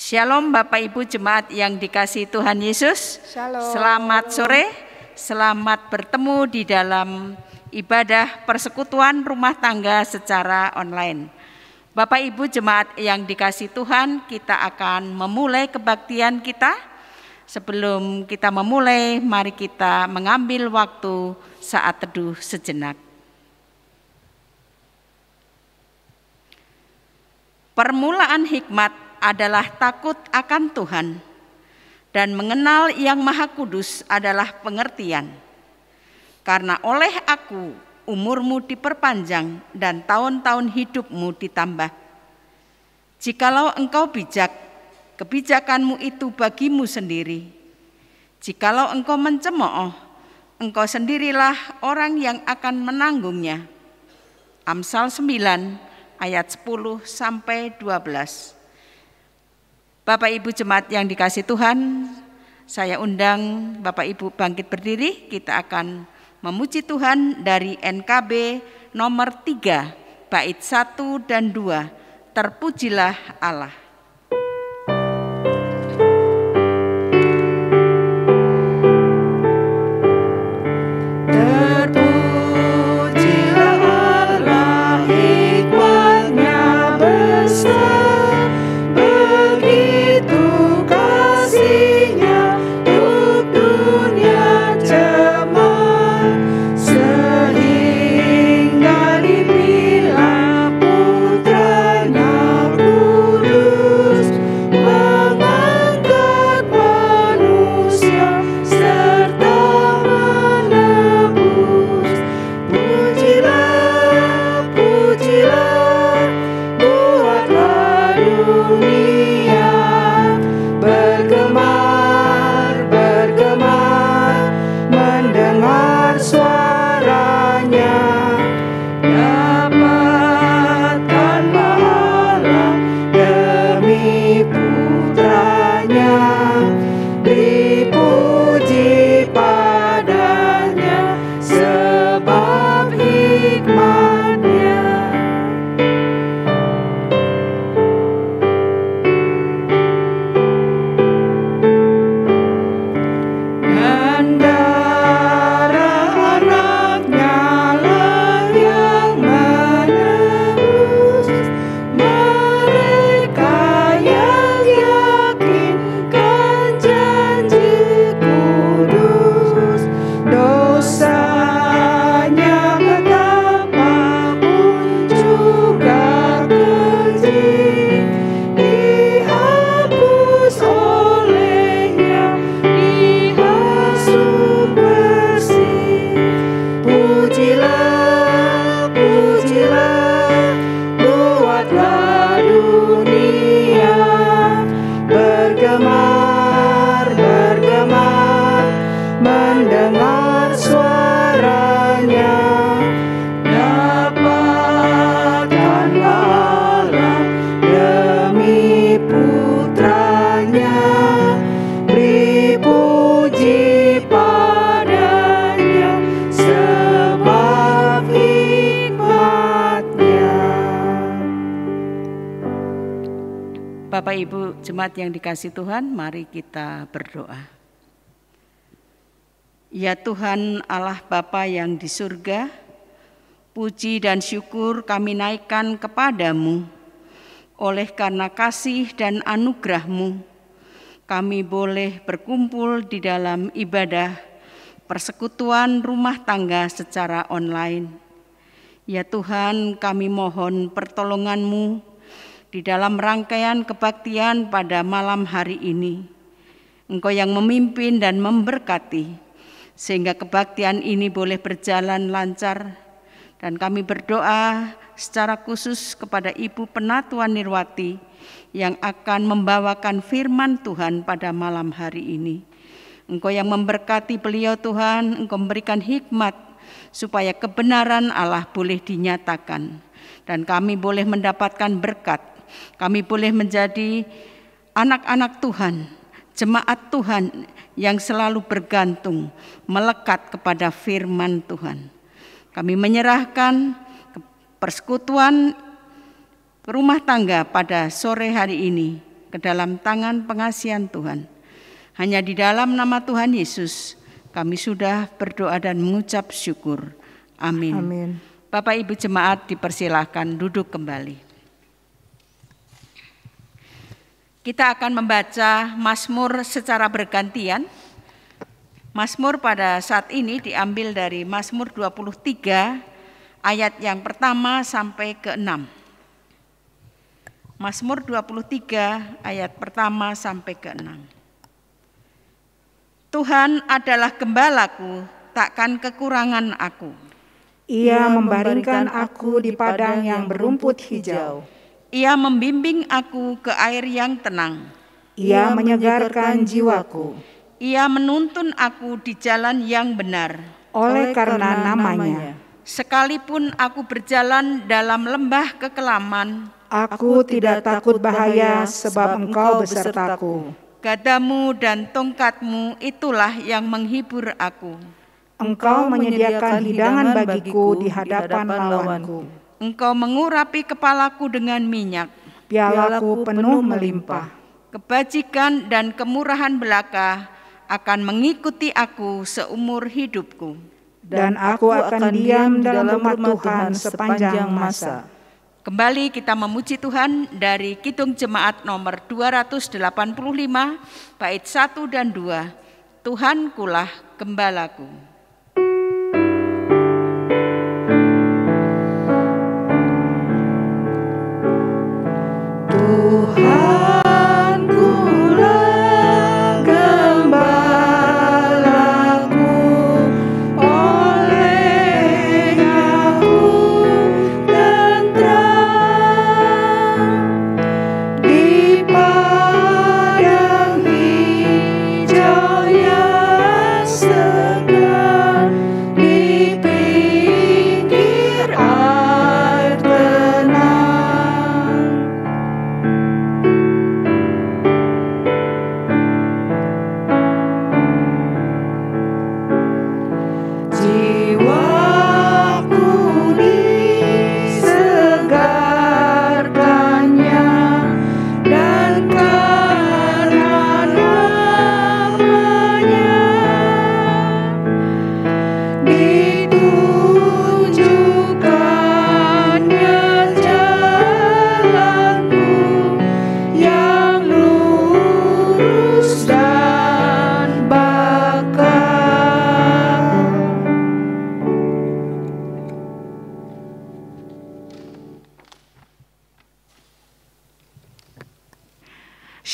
Shalom Bapak Ibu Jemaat yang dikasihi Tuhan Yesus. Shalom. Selamat sore, selamat bertemu di dalam ibadah persekutuan rumah tangga secara online. Bapak Ibu Jemaat yang dikasihi Tuhan, kita akan memulai kebaktian kita. Sebelum kita memulai, mari kita mengambil waktu saat teduh sejenak. Permulaan hikmat adalah takut akan Tuhan, dan mengenal Yang Maha Kudus adalah pengertian. Karena oleh aku umurmu diperpanjang dan tahun-tahun hidupmu ditambah. Jikalau engkau bijak, kebijakanmu itu bagimu sendiri. Jikalau engkau mencemooh, engkau sendirilah orang yang akan menanggungnya. Amsal 9 ayat 10 sampai 12. Bapak Ibu Jemaat yang dikasihi Tuhan, saya undang Bapak Ibu bangkit berdiri. Kita akan memuji Tuhan dari NKB nomor 3, bait 1 dan 2. Terpujilah Allah. Bapak Ibu Jemaat yang dikasihi Tuhan, mari kita berdoa. Ya Tuhan Allah Bapa yang di surga, puji dan syukur kami naikkan kepadamu. Oleh karena kasih dan anugerah-Mu, kami boleh berkumpul di dalam ibadah persekutuan rumah tangga secara online. Ya Tuhan, kami mohon pertolongan-Mu di dalam rangkaian kebaktian pada malam hari ini. Engkau yang memimpin dan memberkati, sehingga kebaktian ini boleh berjalan lancar. Dan kami berdoa secara khusus kepada Ibu Penatuan Nirwati yang akan membawakan firman Tuhan pada malam hari ini. Engkau yang memberkati beliau Tuhan, Engkau memberikan hikmat supaya kebenaran Allah boleh dinyatakan. Dan kami boleh mendapatkan berkat. Kami boleh menjadi anak-anak Tuhan, jemaat Tuhan yang selalu bergantung, melekat kepada firman Tuhan. Kami menyerahkan persekutuan rumah tangga pada sore hari ini ke dalam tangan pengasihan Tuhan. Hanya di dalam nama Tuhan Yesus kami sudah berdoa dan mengucap syukur. Amin. Amin. Bapak Ibu jemaat dipersilahkan duduk kembali. Kita akan membaca Mazmur secara bergantian. Mazmur pada saat ini diambil dari Mazmur 23 ayat yang pertama sampai ke-6. Mazmur 23 ayat pertama sampai ke-6. Tuhan adalah gembalaku, takkan kekurangan aku. Ia membaringkan aku di padang yang berumput hijau. Ia membimbing aku ke air yang tenang. Ia menyegarkan jiwaku. Ia menuntun aku di jalan yang benar. Oleh karena namanya. Sekalipun aku berjalan dalam lembah kekelaman, aku tidak takut bahaya sebab Engkau besertaku. Gadamu dan tongkatmu itulah yang menghibur aku. Engkau menyediakan hidangan bagiku di hadapan lawanku. Engkau mengurapi kepalaku dengan minyak. Pialaku penuh melimpah. Kebajikan dan kemurahan belaka akan mengikuti aku seumur hidupku. Dan aku akan diam dalam rumah Tuhan sepanjang masa. Kembali kita memuji Tuhan dari Kidung Jemaat nomor 285, bait 1 dan 2. Tuhankulah gembalaku.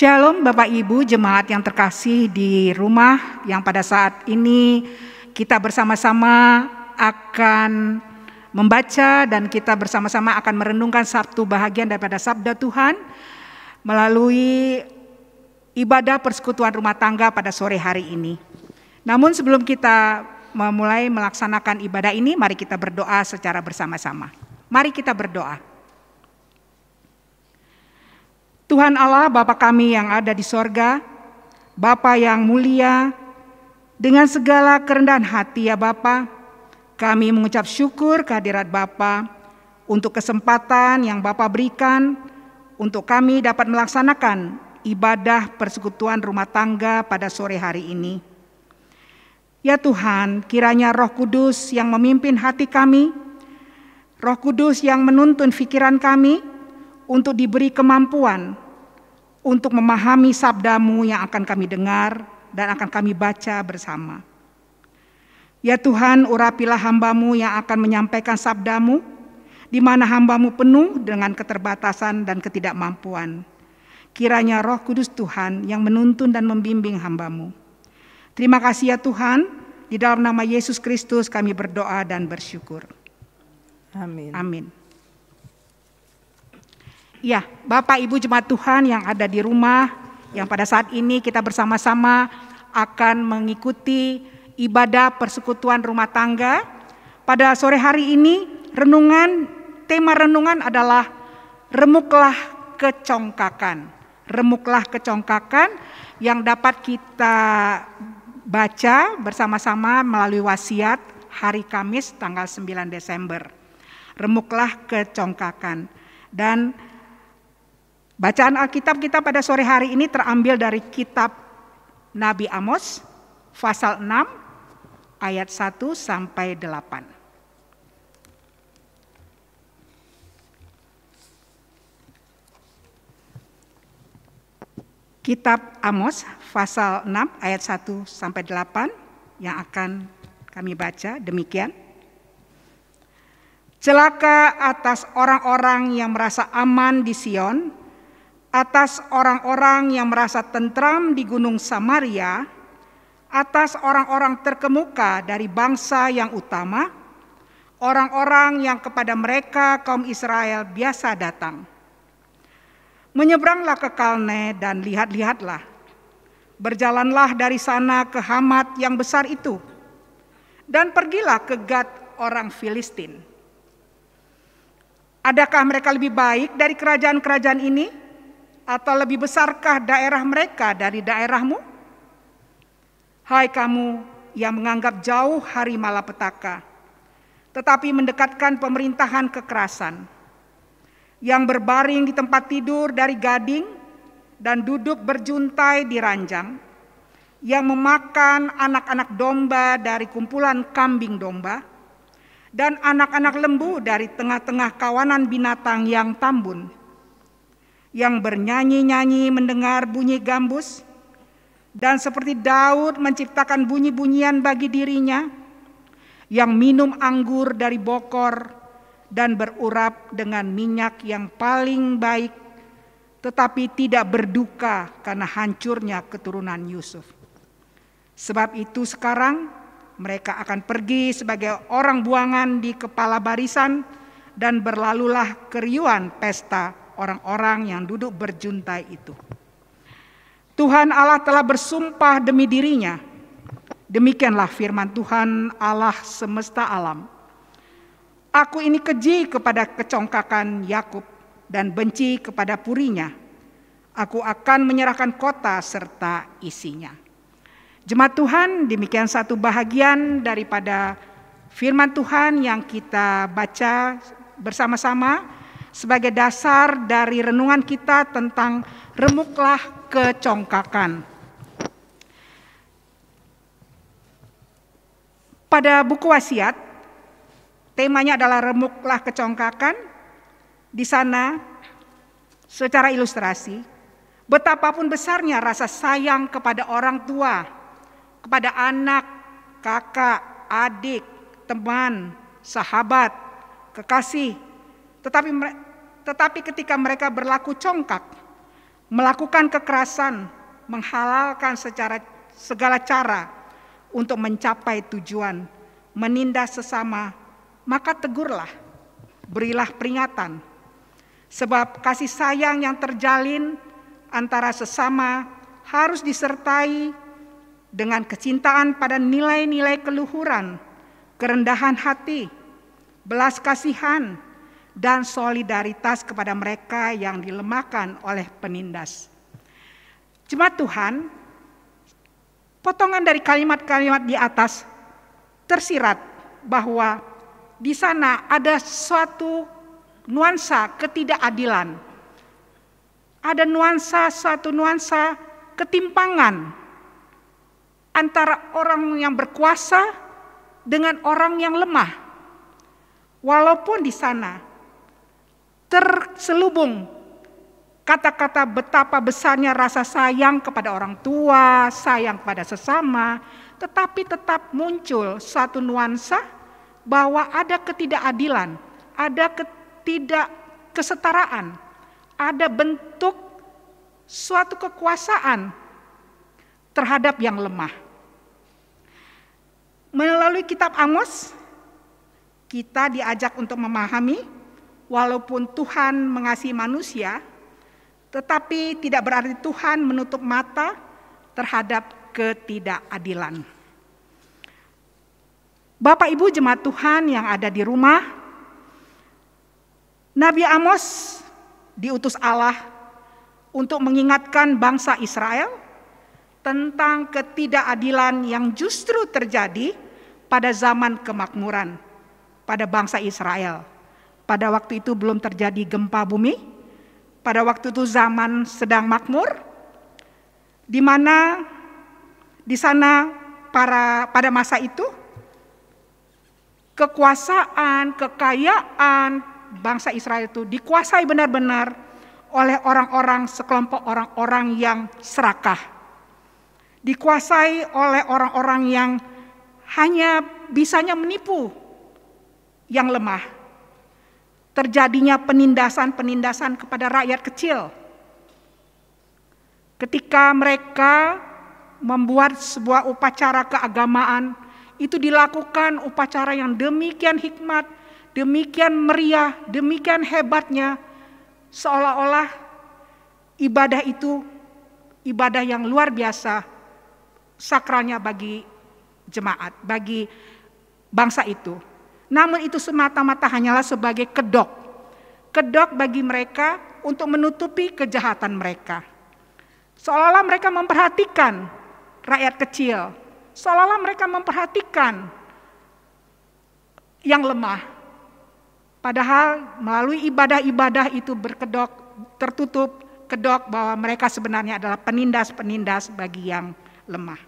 Shalom Bapak Ibu jemaat yang terkasih di rumah, yang pada saat ini kita bersama-sama akan membaca dan kita bersama-sama akan merenungkan satu bahagian daripada sabda Tuhan melalui ibadah persekutuan rumah tangga pada sore hari ini. Namun sebelum kita memulai melaksanakan ibadah ini, mari kita berdoa secara bersama-sama. Mari kita berdoa. Tuhan Allah, Bapa kami yang ada di sorga, Bapa yang mulia, dengan segala kerendahan hati ya Bapa, kami mengucap syukur kehadirat Bapa untuk kesempatan yang Bapa berikan untuk kami dapat melaksanakan ibadah persekutuan rumah tangga pada sore hari ini. Ya Tuhan, kiranya Roh Kudus yang memimpin hati kami, Roh Kudus yang menuntun pikiran kami, untuk diberi kemampuan untuk memahami sabda-Mu yang akan kami dengar dan akan kami baca bersama. Ya Tuhan, urapilah hamba-Mu yang akan menyampaikan sabda-Mu, di mana hamba-Mu penuh dengan keterbatasan dan ketidakmampuan. Kiranya Roh Kudus Tuhan yang menuntun dan membimbing hamba-Mu. Terima kasih ya Tuhan, di dalam nama Yesus Kristus kami berdoa dan bersyukur. Amin. Amin. Ya, Bapak Ibu jemaat Tuhan yang ada di rumah, yang pada saat ini kita bersama-sama akan mengikuti ibadah persekutuan rumah tangga. Pada sore hari ini, tema renungan adalah remuklah kecongkakan. Remuklah kecongkakan yang dapat kita baca bersama-sama melalui wasiat hari Kamis tanggal 9 Desember. Remuklah kecongkakan. Dan Bacaan Alkitab kita pada sore hari ini terambil dari kitab Nabi Amos pasal 6 ayat 1 sampai 8. Kitab Amos pasal 6 ayat 1 sampai 8 yang akan kami baca demikian. Celaka atas orang-orang yang merasa aman di Sion, atas orang-orang yang merasa tentram di gunung Samaria, atas orang-orang terkemuka dari bangsa yang utama, orang-orang yang kepada mereka kaum Israel biasa datang. Menyeberanglah ke Kalne dan lihat-lihatlah. Berjalanlah dari sana ke Hamat yang besar itu, dan pergilah ke Gad orang Filistin. Adakah mereka lebih baik dari kerajaan-kerajaan ini? Atau lebih besarkah daerah mereka dari daerahmu? Hai kamu yang menganggap jauh hari malapetaka, tetapi mendekatkan pemerintahan kekerasan, yang berbaring di tempat tidur dari gading dan duduk berjuntai di ranjang, yang memakan anak-anak domba dari kumpulan kambing domba, dan anak-anak lembu dari tengah-tengah kawanan binatang yang tambun, yang bernyanyi-nyanyi mendengar bunyi gambus, dan seperti Daud menciptakan bunyi-bunyian bagi dirinya, yang minum anggur dari bokor dan berurap dengan minyak yang paling baik, tetapi tidak berduka karena hancurnya keturunan Yusuf. Sebab itu sekarang mereka akan pergi sebagai orang buangan di kepala barisan, dan berlalulah keriuhan pesta orang-orang yang duduk berjuntai itu. Tuhan Allah telah bersumpah demi dirinya. Demikianlah firman Tuhan Allah semesta alam. Aku ini keji kepada kecongkakan Yakub dan benci kepada purinya. Aku akan menyerahkan kota serta isinya. Jemaat Tuhan, demikian satu bahagian daripada firman Tuhan yang kita baca bersama-sama sebagai dasar dari renungan kita tentang remuklah kecongkakan. Pada buku wasiat, temanya adalah remuklah kecongkakan. Di sana secara ilustrasi, betapapun besarnya rasa sayang kepada orang tua, kepada anak, kakak, adik, teman, sahabat, kekasih. Tetapi ketika mereka berlaku congkak, melakukan kekerasan, menghalalkan segala cara untuk mencapai tujuan, menindas sesama, maka tegurlah, berilah peringatan. Sebab kasih sayang yang terjalin antara sesama harus disertai dengan kecintaan pada nilai-nilai keluhuran, kerendahan hati, belas kasihan, dan solidaritas kepada mereka yang dilemahkan oleh penindas. Jemaat Tuhan, potongan dari kalimat-kalimat di atas tersirat bahwa di sana ada suatu nuansa ketidakadilan. Ada suatu nuansa ketimpangan antara orang yang berkuasa dengan orang yang lemah. Walaupun di sana terselubung kata-kata betapa besarnya rasa sayang kepada orang tua, sayang kepada sesama, tetapi tetap muncul satu nuansa bahwa ada ketidakadilan, ada ketidakkesetaraan, ada bentuk suatu kekuasaan terhadap yang lemah. Melalui kitab Amos, kita diajak untuk memahami walaupun Tuhan mengasihi manusia, tetapi tidak berarti Tuhan menutup mata terhadap ketidakadilan. Bapak Ibu jemaat Tuhan yang ada di rumah, Nabi Amos diutus Allah untuk mengingatkan bangsa Israel tentang ketidakadilan yang justru terjadi pada zaman kemakmuran pada bangsa Israel. Pada waktu itu belum terjadi gempa bumi, pada waktu itu zaman sedang makmur, di mana di sana pada masa itu kekuasaan, kekayaan bangsa Israel itu dikuasai benar-benar oleh orang-orang, sekelompok orang-orang yang serakah. Dikuasai oleh orang-orang yang hanya bisanya menipu yang lemah. Terjadinya penindasan-penindasan kepada rakyat kecil. Ketika mereka membuat sebuah upacara keagamaan, itu dilakukan upacara yang demikian hikmat, demikian meriah, demikian hebatnya, seolah-olah ibadah itu ibadah yang luar biasa sakralnya bagi jemaat, bagi bangsa itu. Namun itu semata-mata hanyalah sebagai kedok bagi mereka untuk menutupi kejahatan mereka. Seolah-olah mereka memperhatikan rakyat kecil, seolah-olah mereka memperhatikan yang lemah. Padahal melalui ibadah-ibadah itu tertutup kedok bahwa mereka sebenarnya adalah penindas-penindas bagi yang lemah.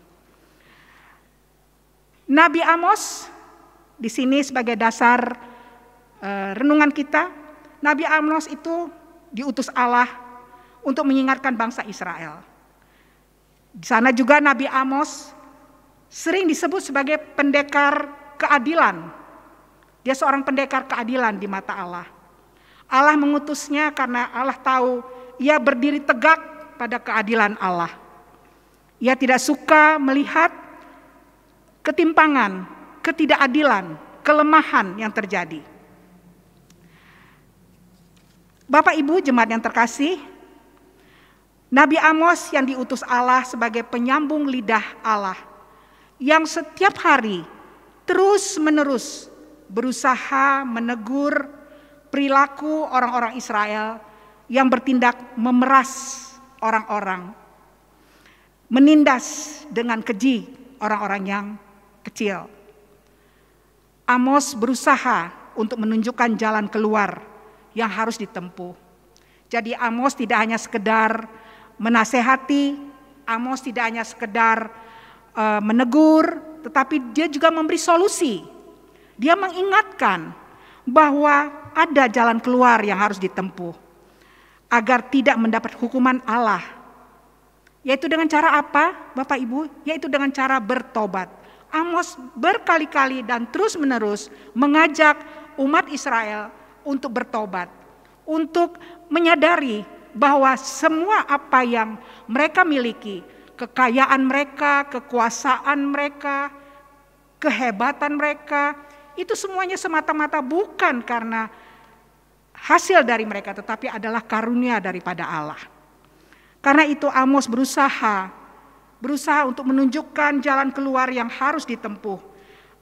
Nabi Amos di sini sebagai dasar renungan kita, Nabi Amos itu diutus Allah untuk mengingatkan bangsa Israel. Di sana juga Nabi Amos sering disebut sebagai pendekar keadilan. Dia seorang pendekar keadilan di mata Allah. Allah mengutusnya karena Allah tahu ia berdiri tegak pada keadilan Allah. Ia tidak suka melihat ketimpangan, ketidakadilan, kelemahan yang terjadi. Bapak Ibu jemaat yang terkasih, Nabi Amos yang diutus Allah sebagai penyambung lidah Allah, yang setiap hari terus-menerus berusaha menegur perilaku orang-orang Israel yang bertindak memeras orang-orang, menindas dengan keji orang-orang yang kecil. Amos berusaha untuk menunjukkan jalan keluar yang harus ditempuh. Jadi Amos tidak hanya sekedar menasehati, Amos tidak hanya sekedar menegur, tetapi dia juga memberi solusi. Dia mengingatkan bahwa ada jalan keluar yang harus ditempuh agar tidak mendapat hukuman Allah. Yaitu dengan cara apa, Bapak Ibu? Yaitu dengan cara bertobat. Amos berkali-kali dan terus-menerus mengajak umat Israel untuk bertobat, untuk menyadari bahwa semua apa yang mereka miliki, kekayaan mereka, kekuasaan mereka, kehebatan mereka, itu semuanya semata-mata bukan karena hasil dari mereka, tetapi adalah karunia daripada Allah. Karena itu Amos berusaha untuk menunjukkan jalan keluar yang harus ditempuh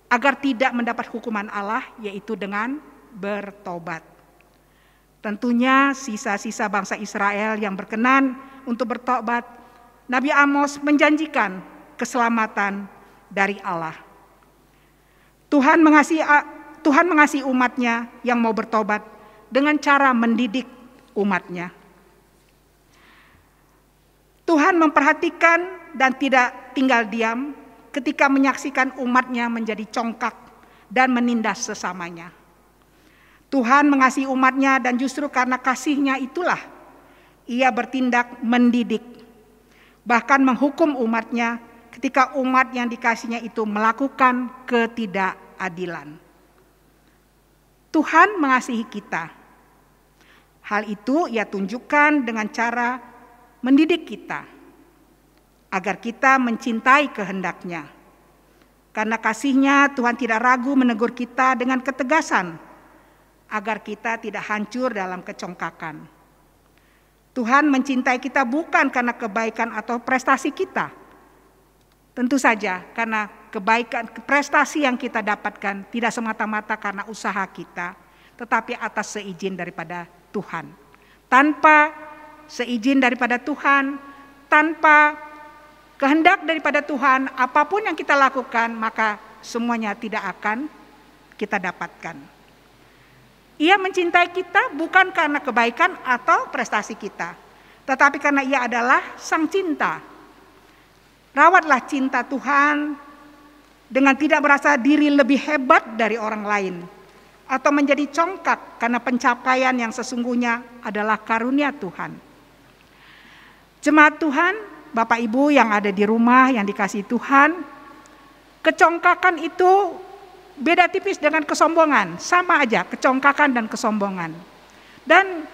agar tidak mendapat hukuman Allah, yaitu dengan bertobat. Tentunya sisa-sisa bangsa Israel yang berkenan untuk bertobat, Nabi Amos menjanjikan keselamatan dari Allah. Tuhan mengasihi umatnya yang mau bertobat dengan cara mendidik umatnya. Tuhan memperhatikan dan tidak tinggal diam ketika menyaksikan umatnya menjadi congkak dan menindas sesamanya. Tuhan mengasihi umatnya dan justru karena kasihnya itulah ia bertindak mendidik, bahkan menghukum umatnya ketika umat yang dikasihnya itu melakukan ketidakadilan. Tuhan mengasihi kita. Hal itu ia tunjukkan dengan cara mendidik kita agar kita mencintai kehendaknya. Karena kasihnya Tuhan tidak ragu menegur kita dengan ketegasan agar kita tidak hancur dalam kecongkakan. Tuhan mencintai kita bukan karena kebaikan atau prestasi kita. Tentu saja karena kebaikan, prestasi yang kita dapatkan tidak semata-mata karena usaha kita, tetapi atas seizin daripada Tuhan. Tanpa seizin daripada Tuhan, tanpa kehendak daripada Tuhan, apapun yang kita lakukan, maka semuanya tidak akan kita dapatkan. Ia mencintai kita bukan karena kebaikan atau prestasi kita, tetapi karena Ia adalah Sang Cinta. Rawatlah cinta Tuhan dengan tidak merasa diri lebih hebat dari orang lain, atau menjadi congkak karena pencapaian yang sesungguhnya adalah karunia Tuhan. Jemaat Tuhan, Bapak Ibu yang ada di rumah yang dikasihi Tuhan, kecongkakan itu beda tipis dengan kesombongan, sama aja kecongkakan dan kesombongan. Dan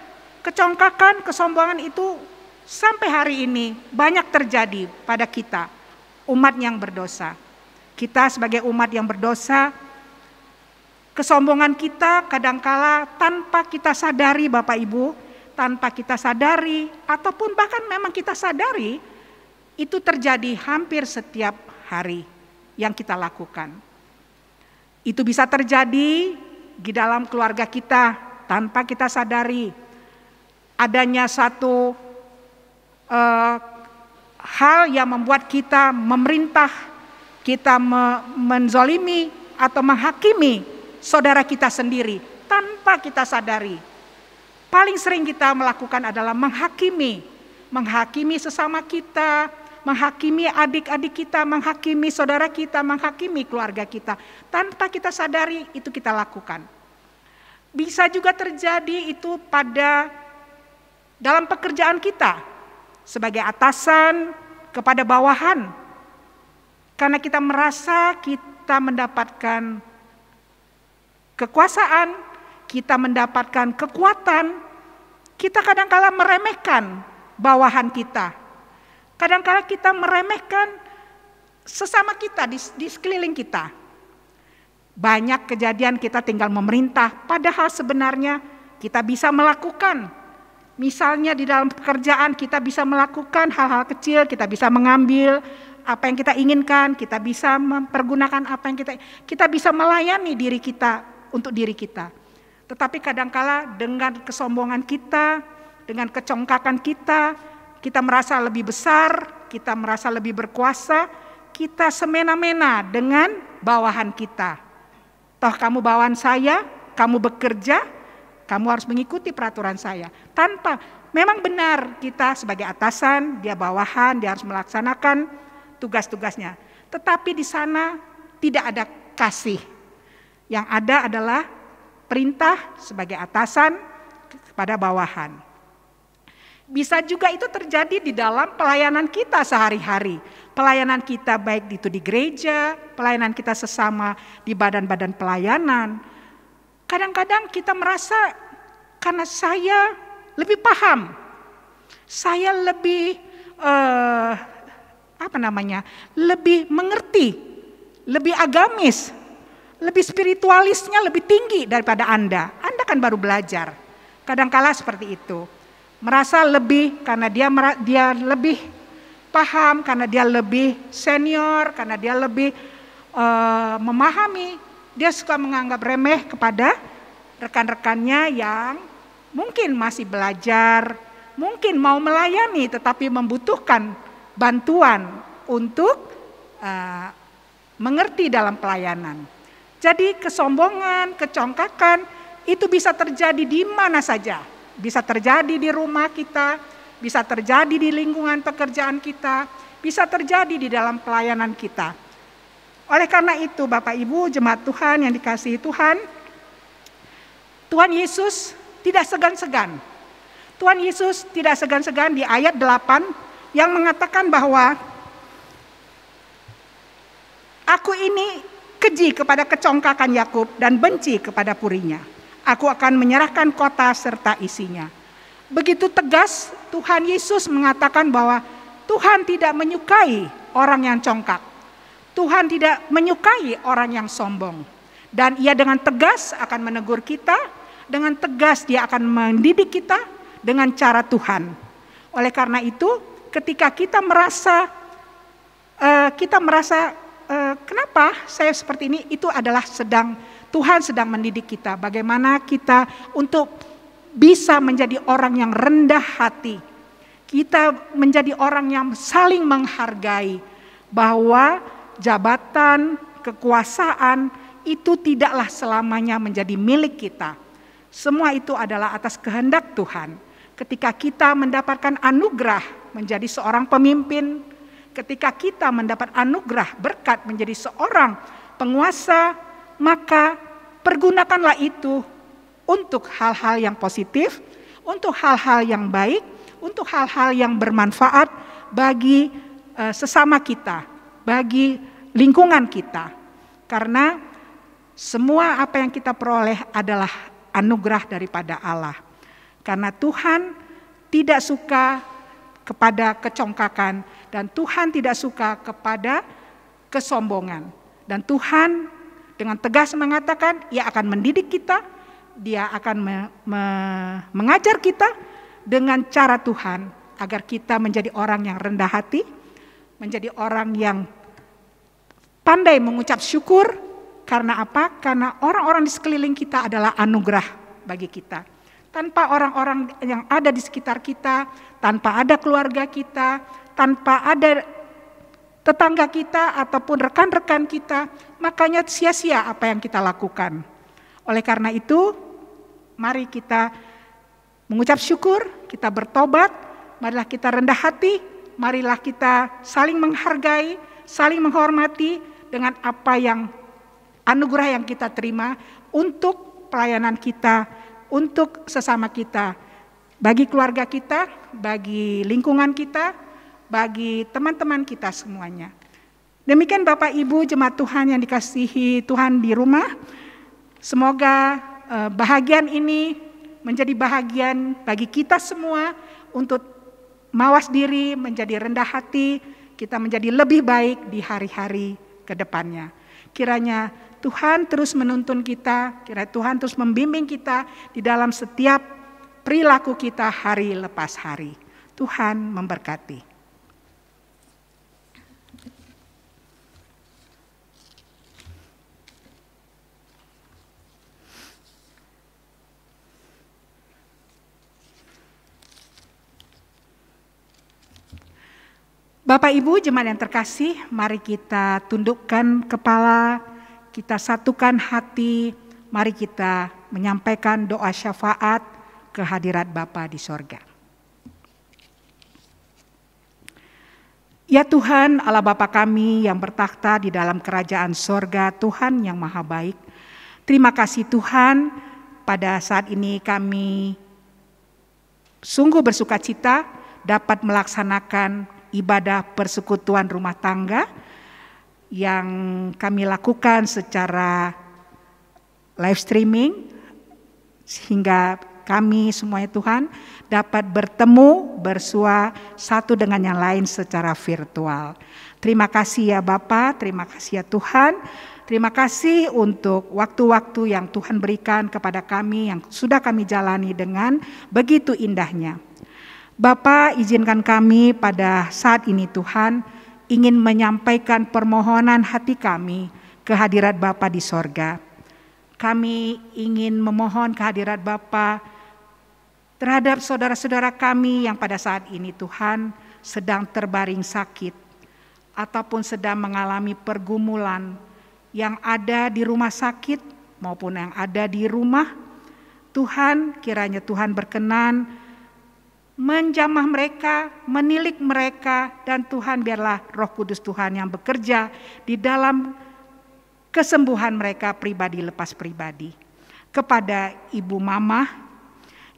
kecongkakan, kesombongan itu sampai hari ini banyak terjadi pada kita, umat yang berdosa. Kita sebagai umat yang berdosa, kesombongan kita kadangkala tanpa kita sadari Bapak Ibu, tanpa kita sadari ataupun bahkan memang kita sadari, itu terjadi hampir setiap hari yang kita lakukan. Itu bisa terjadi di dalam keluarga kita tanpa kita sadari. Adanya satu hal yang membuat kita memerintah, kita menzolimi atau menghakimi saudara kita sendiri tanpa kita sadari. Paling sering kita melakukan adalah menghakimi sesama kita, menghakimi adik-adik kita, menghakimi saudara kita, menghakimi keluarga kita. Tanpa kita sadari itu kita lakukan. Bisa juga terjadi itu pada dalam pekerjaan kita sebagai atasan kepada bawahan. Karena kita merasa kita mendapatkan kekuasaan, kita mendapatkan kekuatan, kita kadang-kala meremehkan bawahan kita. Kadang-kala kita meremehkan sesama kita di sekeliling kita. Banyak kejadian kita tinggal memerintah, padahal sebenarnya kita bisa melakukan. Misalnya di dalam pekerjaan kita bisa melakukan hal-hal kecil, kita bisa mengambil apa yang kita inginkan, kita bisa mempergunakan apa yang kita bisa melayani diri kita untuk diri kita. Tetapi kadang-kala dengan kesombongan kita, dengan kecongkakan kita merasa lebih besar, kita merasa lebih berkuasa, kita semena-mena dengan bawahan kita. Toh kamu bawahan saya, kamu bekerja, kamu harus mengikuti peraturan saya. Tanpa, memang benar kita sebagai atasan, dia bawahan, dia harus melaksanakan tugas-tugasnya. Tetapi di sana tidak ada kasih. Yang ada adalah perintah sebagai atasan kepada bawahan. Bisa juga itu terjadi di dalam pelayanan kita sehari-hari. Pelayanan kita baik itu di gereja, pelayanan kita sesama di badan-badan pelayanan. Kadang-kadang kita merasa karena saya lebih paham, saya lebih lebih mengerti, lebih agamis, lebih spiritualisnya lebih tinggi daripada Anda. Anda kan baru belajar. Kadang-kala seperti itu. Merasa lebih karena dia lebih paham, karena dia lebih senior, karena dia lebih memahami. Dia suka menganggap remeh kepada rekan-rekannya yang mungkin masih belajar, mungkin mau melayani tetapi membutuhkan bantuan untuk mengerti dalam pelayanan. Jadi kesombongan, kecongkakan itu bisa terjadi di mana saja. Bisa terjadi di rumah kita, bisa terjadi di lingkungan pekerjaan kita, bisa terjadi di dalam pelayanan kita. Oleh karena itu Bapak Ibu jemaat Tuhan yang dikasihi Tuhan, Tuhan Yesus tidak segan-segan. Tuhan Yesus tidak segan-segan di ayat 8 yang mengatakan bahwa aku ini keji kepada kecongkakan Yakub dan benci kepada purinya. Aku akan menyerahkan kota serta isinya. Begitu tegas Tuhan Yesus mengatakan bahwa Tuhan tidak menyukai orang yang congkak. Tuhan tidak menyukai orang yang sombong. Dan Ia dengan tegas akan menegur kita, dengan tegas Dia akan mendidik kita dengan cara Tuhan. Oleh karena itu, ketika kita merasa kenapa saya seperti ini, itu adalah Tuhan sedang mendidik kita bagaimana kita untuk bisa menjadi orang yang rendah hati. Kita menjadi orang yang saling menghargai bahwa jabatan, kekuasaan itu tidaklah selamanya menjadi milik kita. Semua itu adalah atas kehendak Tuhan. Ketika kita mendapatkan anugerah menjadi seorang pemimpin, ketika kita mendapat anugerah berkat menjadi seorang penguasa, maka pergunakanlah itu untuk hal-hal yang positif, untuk hal-hal yang baik, untuk hal-hal yang bermanfaat bagi sesama kita, bagi lingkungan kita. Karena semua apa yang kita peroleh adalah anugerah daripada Allah. Karena Tuhan tidak suka kepada kecongkakan dan Tuhan tidak suka kepada kesombongan. Dan Tuhan dengan tegas mengatakan Ia akan mendidik kita, Dia akan mengajar kita dengan cara Tuhan agar kita menjadi orang yang rendah hati, menjadi orang yang pandai mengucap syukur. Karena apa? Karena orang-orang di sekeliling kita adalah anugerah bagi kita. Tanpa orang-orang yang ada di sekitar kita, tanpa ada keluarga kita, tanpa ada tetangga kita ataupun rekan-rekan kita, makanya sia-sia apa yang kita lakukan. Oleh karena itu, mari kita mengucap syukur, kita bertobat, marilah kita rendah hati, marilah kita saling menghargai, saling menghormati dengan apa yang anugerah yang kita terima untuk pelayanan kita, untuk sesama kita, bagi keluarga kita, bagi lingkungan kita, bagi teman-teman kita semuanya. Demikian Bapak Ibu jemaat Tuhan yang dikasihi Tuhan di rumah. Semoga bahagian ini menjadi bahagian bagi kita semua untuk mawas diri, menjadi rendah hati, kita menjadi lebih baik di hari-hari ke depannya. Kiranya Tuhan terus menuntun kita, kiranya Tuhan terus membimbing kita di dalam setiap perilaku kita hari lepas hari. Tuhan memberkati. Bapak Ibu jemaat yang terkasih, mari kita tundukkan kepala, kita satukan hati, mari kita menyampaikan doa syafaat ke hadirat Bapa di sorga. Ya Tuhan Allah Bapa kami yang bertakhta di dalam kerajaan sorga, Tuhan yang maha baik. Terima kasih Tuhan, pada saat ini kami sungguh bersukacita dapat melaksanakan ibadah persekutuan rumah tangga yang kami lakukan secara live streaming, sehingga kami semuanya Tuhan dapat bertemu, bersua satu dengan yang lain secara virtual. Terima kasih ya Bapa, terima kasih ya Tuhan, terima kasih untuk waktu-waktu yang Tuhan berikan kepada kami yang sudah kami jalani dengan begitu indahnya. Bapa, izinkan kami pada saat ini Tuhan ingin menyampaikan permohonan hati kami ke hadirat Bapa di sorga. Kami ingin memohon kehadirat Bapa terhadap saudara-saudara kami yang pada saat ini Tuhan sedang terbaring sakit ataupun sedang mengalami pergumulan yang ada di rumah sakit maupun yang ada di rumah. Tuhan, kiranya Tuhan berkenan menjamah mereka, menilik mereka, dan Tuhan biarlah Roh Kudus Tuhan yang bekerja di dalam kesembuhan mereka pribadi lepas pribadi. Kepada Ibu Mama,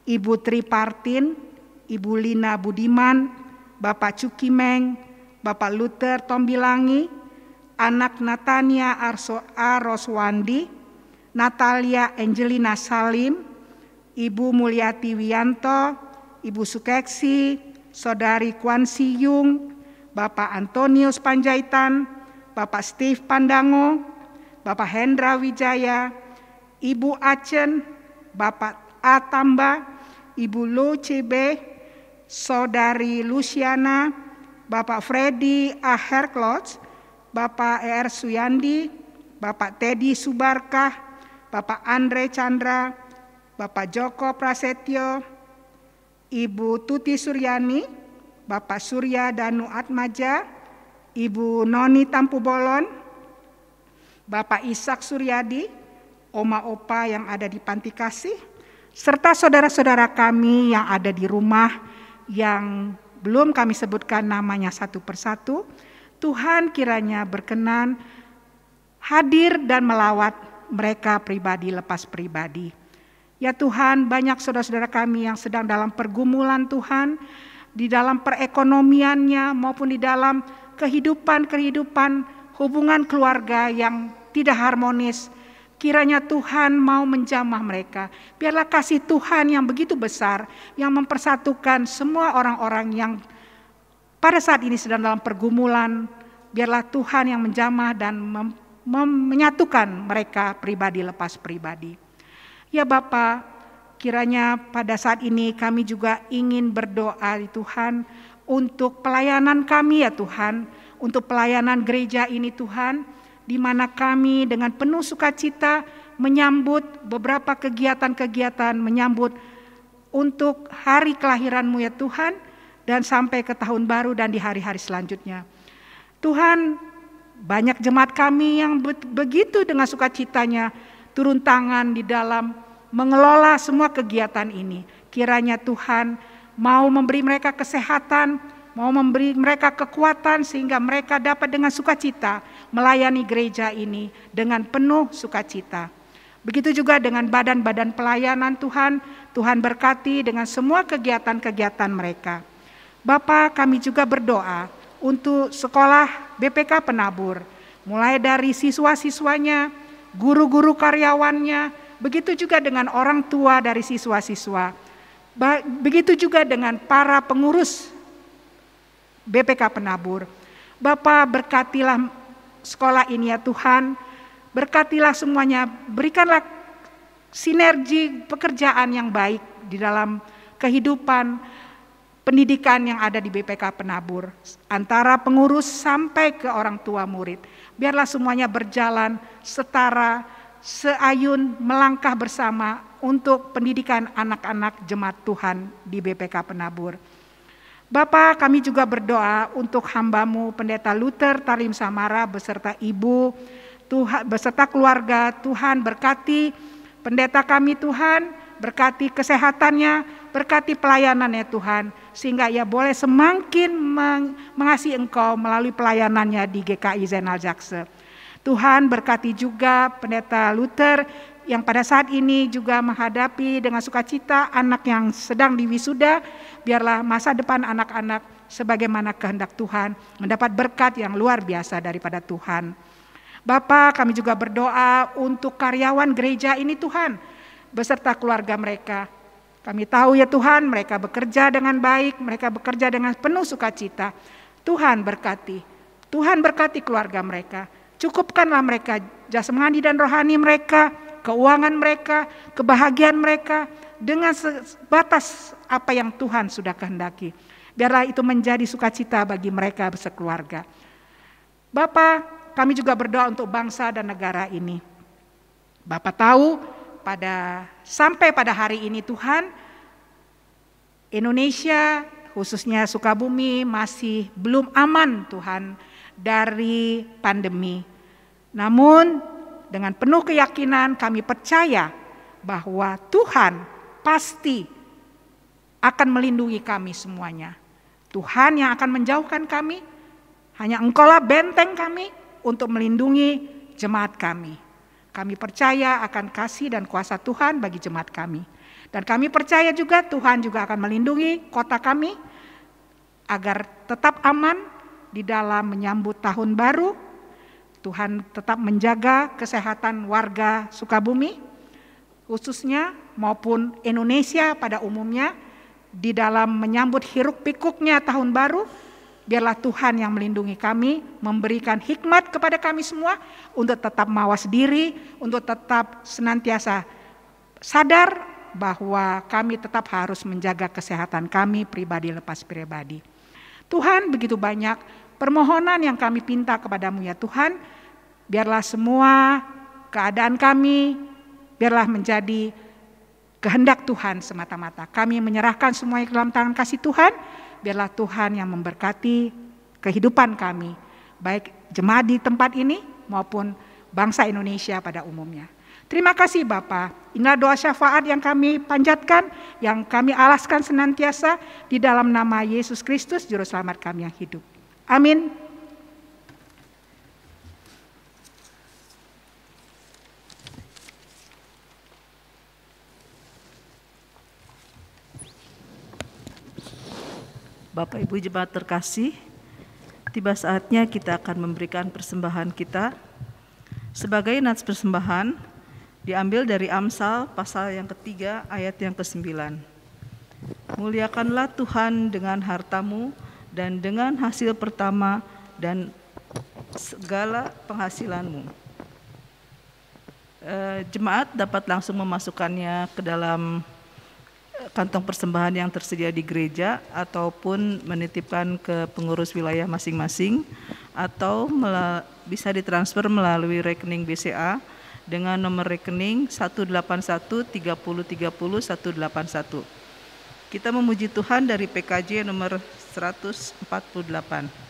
Ibu Tripartin, Ibu Lina Budiman, Bapak Cukimeng, Bapak Luther Tombilangi, anak Natania Roswandi, Natalia Angelina Salim, Ibu Mulyati Wianto, Ibu Sukeksi, Saudari Kwan Siyung, Bapak Antonius Panjaitan, Bapak Steve Pandango, Bapak Hendra Wijaya, Ibu Acen, Bapak Atamba, Ibu Lu CB, Saudari Luciana, Bapak Freddy A. Herklots, Bapak E.R. Suyandi, Bapak Teddy Subarkah, Bapak Andre Chandra, Bapak Joko Prasetyo, Ibu Tuti Suryani, Bapak Surya Danu Atmaja, Ibu Noni Tampubolon, Bapak Ishak Suryadi, Oma Opa yang ada di Panti Kasih, serta saudara-saudara kami yang ada di rumah yang belum kami sebutkan namanya satu persatu. Tuhan kiranya berkenan hadir dan melawat mereka pribadi lepas pribadi. Ya Tuhan, banyak saudara-saudara kami yang sedang dalam pergumulan Tuhan, di dalam perekonomiannya maupun di dalam kehidupan hubungan keluarga yang tidak harmonis. Kiranya Tuhan mau menjamah mereka. Biarlah kasih Tuhan yang begitu besar, yang mempersatukan semua orang-orang yang pada saat ini sedang dalam pergumulan, biarlah Tuhan yang menjamah dan menyatukan mereka pribadi lepas pribadi. Ya Bapa, kiranya pada saat ini kami juga ingin berdoa Tuhan untuk pelayanan kami ya Tuhan, untuk pelayanan gereja ini Tuhan, di mana kami dengan penuh sukacita menyambut beberapa kegiatan-kegiatan, menyambut untuk hari kelahiran-Mu ya Tuhan, dan sampai ke tahun baru dan di hari-hari selanjutnya. Tuhan, banyak jemaat kami yang begitu dengan sukacitanya turun tangan di dalam mengelola semua kegiatan ini. Kiranya Tuhan mau memberi mereka kesehatan, mau memberi mereka kekuatan sehingga mereka dapat dengan sukacita melayani gereja ini dengan penuh sukacita. Begitu juga dengan badan-badan pelayanan Tuhan, Tuhan berkati dengan semua kegiatan-kegiatan mereka. Bapa, kami juga berdoa untuk sekolah BPK Penabur, mulai dari siswa-siswanya, guru-guru karyawannya, begitu juga dengan orang tua dari siswa-siswa, begitu juga dengan para pengurus BPK Penabur. Bapa, berkatilah sekolah ini ya Tuhan, berkatilah semuanya, berikanlah sinergi pekerjaan yang baik di dalam kehidupan pendidikan yang ada di BPK Penabur, antara pengurus sampai ke orang tua murid. Biarlah semuanya berjalan setara, seayun, melangkah bersama untuk pendidikan anak-anak jemaat Tuhan di BPK Penabur. Bapa, kami juga berdoa untuk hamba-Mu Pendeta Luther Talim Samara beserta ibu, Tuhan, beserta keluarga. Tuhan berkati pendeta kami Tuhan, berkati kesehatannya, berkati pelayanannya Tuhan, sehingga ia boleh semakin mengasihi Engkau melalui pelayanannya di GKI Zainal Jakse. Tuhan berkati juga Pendeta Luther yang pada saat ini juga menghadapi dengan sukacita anak yang sedang diwisuda. Biarlah masa depan anak-anak sebagaimana kehendak Tuhan mendapat berkat yang luar biasa daripada Tuhan. Bapa, kami juga berdoa untuk karyawan gereja ini Tuhan, beserta keluarga mereka. Kami tahu ya Tuhan, mereka bekerja dengan baik, mereka bekerja dengan penuh sukacita. Tuhan berkati keluarga mereka. Cukupkanlah mereka jasmani dan rohani mereka, keuangan mereka, kebahagiaan mereka dengan sebatas apa yang Tuhan sudah kehendaki. Biarlah itu menjadi sukacita bagi mereka sekeluarga. Bapa, kami juga berdoa untuk bangsa dan negara ini. Bapa tahu sampai pada hari ini Tuhan, Indonesia khususnya Sukabumi masih belum aman Tuhan dari pandemi. Namun dengan penuh keyakinan kami percaya bahwa Tuhan pasti akan melindungi kami semuanya. Tuhan yang akan menjauhkan kami, hanya Engkaulah benteng kami untuk melindungi jemaat kami. Kami percaya akan kasih dan kuasa Tuhan bagi jemaat kami. Dan kami percaya juga Tuhan juga akan melindungi kota kami agar tetap aman di dalam menyambut tahun baru. Tuhan tetap menjaga kesehatan warga Sukabumi khususnya maupun Indonesia pada umumnya di dalam menyambut hiruk pikuknya tahun baru. Biarlah Tuhan yang melindungi kami, memberikan hikmat kepada kami semua untuk tetap mawas diri, untuk tetap senantiasa sadar bahwa kami tetap harus menjaga kesehatan kami pribadi lepas pribadi. Tuhan, begitu banyak permohonan yang kami pinta kepadamu ya Tuhan. Biarlah semua keadaan kami, biarlah menjadi kehendak Tuhan semata-mata. Kami menyerahkan semuanya ke dalam tangan kasih Tuhan. Biarlah Tuhan yang memberkati kehidupan kami, baik jemaat di tempat ini maupun bangsa Indonesia pada umumnya. Terima kasih Bapa. Inilah doa syafaat yang kami panjatkan, yang kami alaskan senantiasa di dalam nama Yesus Kristus, Juru Selamat kami yang hidup. Amin. Bapak Ibu Jemaat terkasih, tiba saatnya kita akan memberikan persembahan kita. Sebagai nats persembahan diambil dari Amsal pasal yang ketiga ayat yang ke-9. Muliakanlah Tuhan dengan hartamu dan dengan hasil pertama dan segala penghasilanmu. Jemaat dapat langsung memasukkannya ke dalam kantong persembahan yang tersedia di gereja ataupun menitipkan ke pengurus wilayah masing-masing, atau bisa ditransfer melalui rekening BCA dengan nomor rekening 1813030 181. Kita memuji Tuhan dari PKJ nomor 148.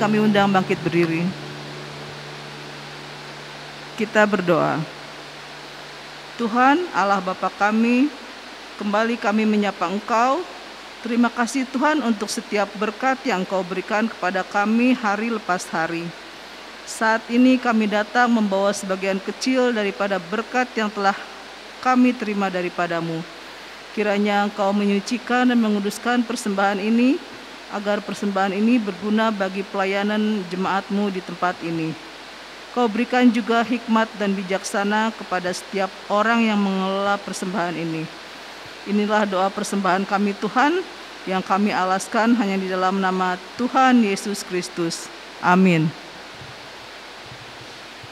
Kami undang bangkit berdiri. Kita berdoa. Tuhan Allah Bapa kami, kembali kami menyapa Engkau. Terima kasih Tuhan untuk setiap berkat yang Engkau berikan kepada kami hari lepas hari. Saat ini kami datang membawa sebagian kecil daripada berkat yang telah kami terima daripadamu. Kiranya Engkau menyucikan dan menguduskan persembahan ini, agar persembahan ini berguna bagi pelayanan jemaat-Mu di tempat ini. Kau berikan juga hikmat dan bijaksana kepada setiap orang yang mengelola persembahan ini. Inilah doa persembahan kami Tuhan, yang kami alaskan hanya di dalam nama Tuhan Yesus Kristus. Amin.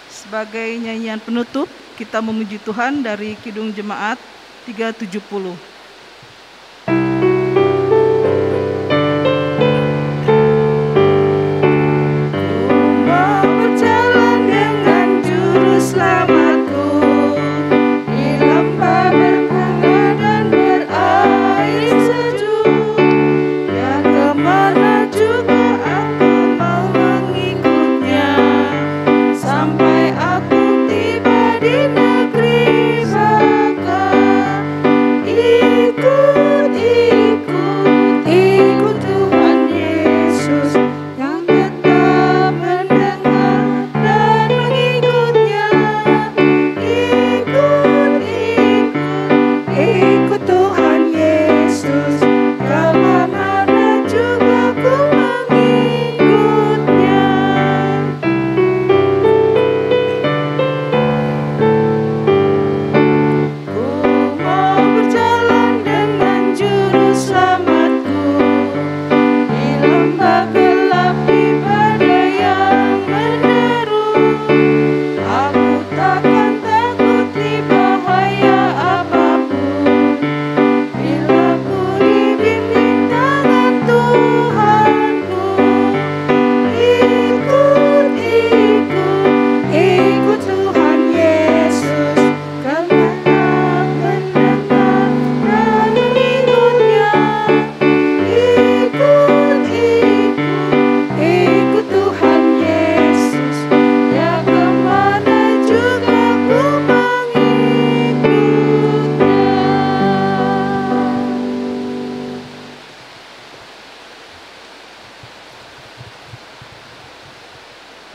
Sebagai nyanyian penutup, kita memuji Tuhan dari Kidung Jemaat 370. Aku tiba di negeri Saka.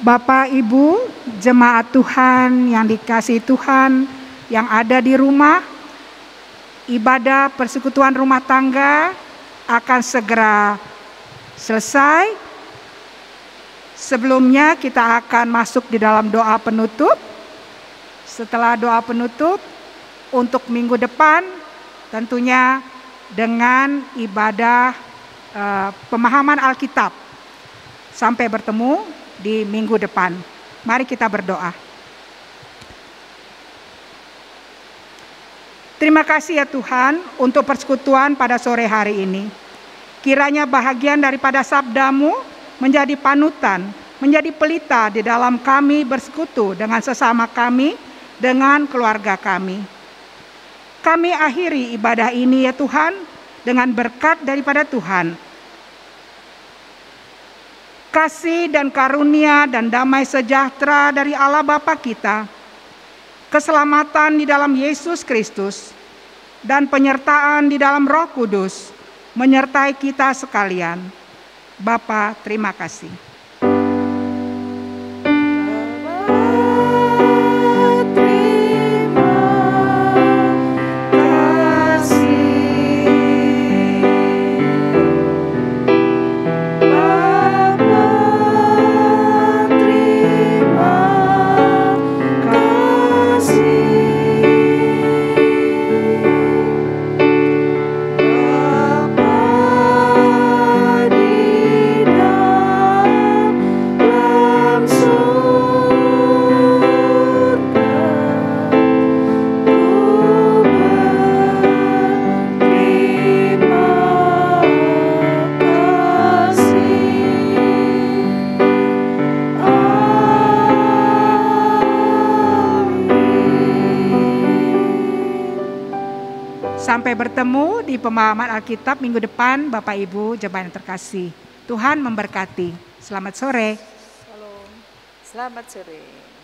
Bapak, Ibu, jemaat Tuhan yang dikasihi Tuhan yang ada di rumah, ibadah persekutuan rumah tangga akan segera selesai. Sebelumnya kita akan masuk di dalam doa penutup. Setelah doa penutup untuk minggu depan tentunya dengan ibadah pemahaman Alkitab. Sampai bertemu di minggu depan. Mari kita berdoa. Terima kasih ya Tuhan untuk persekutuan pada sore hari ini. Kiranya bahagian daripada sabda-Mu menjadi panutan, menjadi pelita di dalam kami bersekutu dengan sesama kami, dengan keluarga kami. Kami akhiri ibadah ini ya Tuhan dengan berkat daripada Tuhan. Kasih dan karunia dan damai sejahtera dari Allah Bapa kita, keselamatan di dalam Yesus Kristus, dan penyertaan di dalam Roh Kudus menyertai kita sekalian. Bapa, terima kasih. Sampai bertemu di pemahaman Alkitab minggu depan, Bapak Ibu jemaat yang terkasih. Tuhan memberkati. Selamat sore. Shalom. Selamat sore.